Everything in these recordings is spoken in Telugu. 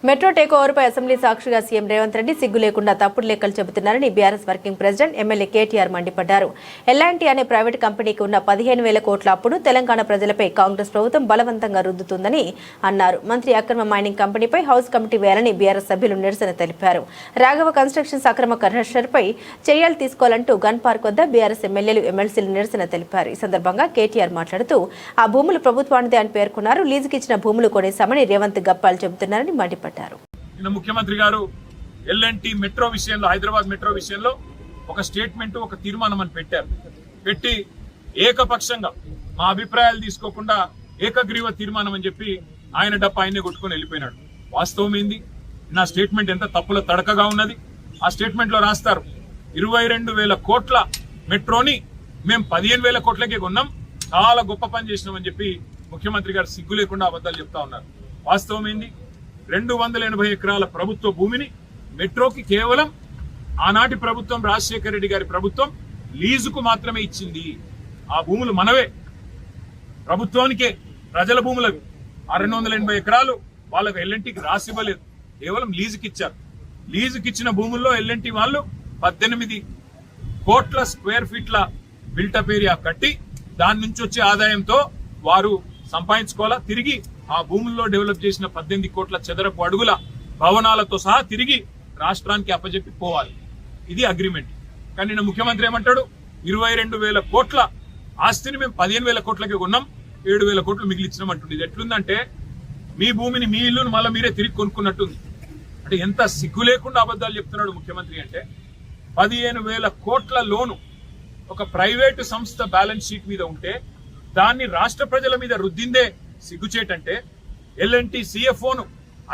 మెట్రో టేక్ ఓవర్పై అసెంబ్లీ సాక్షిగా సీఎం రేవంత్ రెడ్డి సిగ్గు లేకుండా తప్పుడు లెక్కలు చెబుతున్నారని BRS working president MLA KTR మండిపడ్డారు. ఎల్ఎన్టీ అనే ప్రైవేట్ కంపెనీకి ఉన్న 15,000 కోట్ల అప్పును తెలంగాణ ప్రజలపై కాంగ్రెస్ ప్రభుత్వం బలవంతంగా రుద్దుతుందని అన్నారు. మంత్రి అక్రమ మైనింగ్ కంపెనీపై హౌస్ కమిటీ వేయాలని బీఆర్ఎస్ సభ్యులు నిరసన తెలిపారు. రాఘవ కన్స్ట్రక్షన్స్ అక్రమ కన్స్ట్రక్షన్పై చర్యలు తీసుకోవాలంటూ గన్ పార్క్ వద్ద బీఆర్ఎస్ ఎమ్మెల్యేలు ఎమ్మెల్సీలు నిరసన తెలిపారు. ఈ సందర్భంగా కేటీఆర్ మాట్లాడుతూ ఆ భూములు ప్రభుత్వానిదే అని పేర్కొన్నారు. లీజుకి ఇచ్చిన భూములు కొనేశామని రేవంత్ గప్పాలు చెబుతున్నారని మండిపడ్డారు. ముఖ్యమంత్రి గారు ఎల్ఎన్టీ మెట్రో విషయంలో, హైదరాబాద్ మెట్రో విషయంలో ఒక స్టేట్మెంట్, ఒక తీర్మానం అని పెట్టి ఏకపక్షంగా మా అభిప్రాయాలు తీసుకోకుండా ఏకగ్రీవ తీర్మానం అని చెప్పి ఆయన డప్ప ఆయనే కొట్టుకొని వెళ్ళిపోయినాడు. వాస్తవం ఏంది? నా స్టేట్మెంట్ ఎంత తప్పుల తడకగా ఉన్నది. ఆ స్టేట్మెంట్ లో రాస్తారు 22,000 కోట్ల మెట్రోని మేము 15,000 కోట్లకే కొన్నాం, చాలా గొప్ప పని చేసినామని చెప్పి ముఖ్యమంత్రి గారు సిగ్గు లేకుండా అబద్ధాలు చెప్తా ఉన్నారు. వాస్తవం ఏంది? 280 ఎకరాల ప్రభుత్వ భూమిని మెట్రోకి కేవలం ఆనాటి ప్రభుత్వం, రాజశేఖర రెడ్డి గారి ప్రభుత్వం లీజుకు మాత్రమే ఇచ్చింది. ఆ భూములు మనవే, ప్రభుత్వానికే, ప్రజల భూములవి. ఆ 280 ఎకరాలు వాళ్ళకు ఎల్ఎన్టీకి రాసివ్వలేదు, కేవలం లీజుకి ఇచ్చారు. లీజుకి ఇచ్చిన భూముల్లో ఎల్ఎన్టీ వాళ్ళు 18 కోట్ల స్క్వేర్ ఫీట్ల బిల్టప్ ఏరియా కట్టి దాని నుంచి వచ్చే ఆదాయంతో వారు సంపాదించుకోవాలా. తిరిగి ఆ భూముల్లో డెవలప్ చేసిన 18 కోట్ల చదరపు అడుగుల భవనాలతో సహా తిరిగి రాష్ట్రానికి అప్పచెప్పి పోవాలి. ఇది అగ్రిమెంట్. కానీ నిన్న ముఖ్యమంత్రి ఏమంటాడు? 22,000 కోట్ల ఆస్తిని మేము 15,000 కోట్లకి కొన్నాం, 7,000 కోట్లు మిగిలిచ్చినాం అంటుంది. ఇది ఎట్లుందంటే మీ భూమిని, మీ ఇల్లును మళ్ళీ మీరే తిరిగి కొనుక్కున్నట్టుంది. అంటే ఎంత సిగ్గు లేకుండా అబద్ధాలు చెప్తున్నాడు ముఖ్యమంత్రి అంటే. 15,000 కోట్ల లోను ఒక ప్రైవేటు సంస్థ బ్యాలెన్స్ షీట్ మీద ఉంటే దాన్ని రాష్ట్ర ప్రజల మీద రుద్దిందే సిగ్గుచేటంటే, ఎల్ఎన్టీ సిఎఫ్ఓను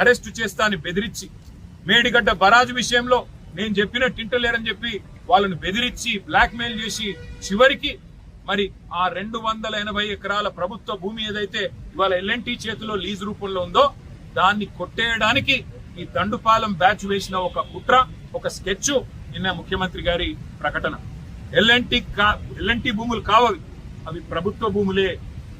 అరెస్టు చేస్తా అని బెదిరించి, మేడిగడ్డ బరాజు విషయంలో నేను చెప్పినట్టు ఇంటలేరని చెప్పి వాళ్ళను బెదిరించి బ్లాక్ మెయిల్ చేసి చివరికి మరి ఆ 280 ఎకరాల ప్రభుత్వ భూమి ఏదైతే ఇవాళ ఎల్ఎన్టీ చేతిలో లీజ్ రూపంలో ఉందో దాన్ని కొట్టేయడానికి ఈ దండుపాలెం బ్యాచ్ వేసిన ఒక కుట్ర, ఒక స్కెచ్ నిన్న ముఖ్యమంత్రి గారి ప్రకటన. ఎల్ఎన్టీ భూములు కావవి, అవి ప్రభుత్వ భూములే.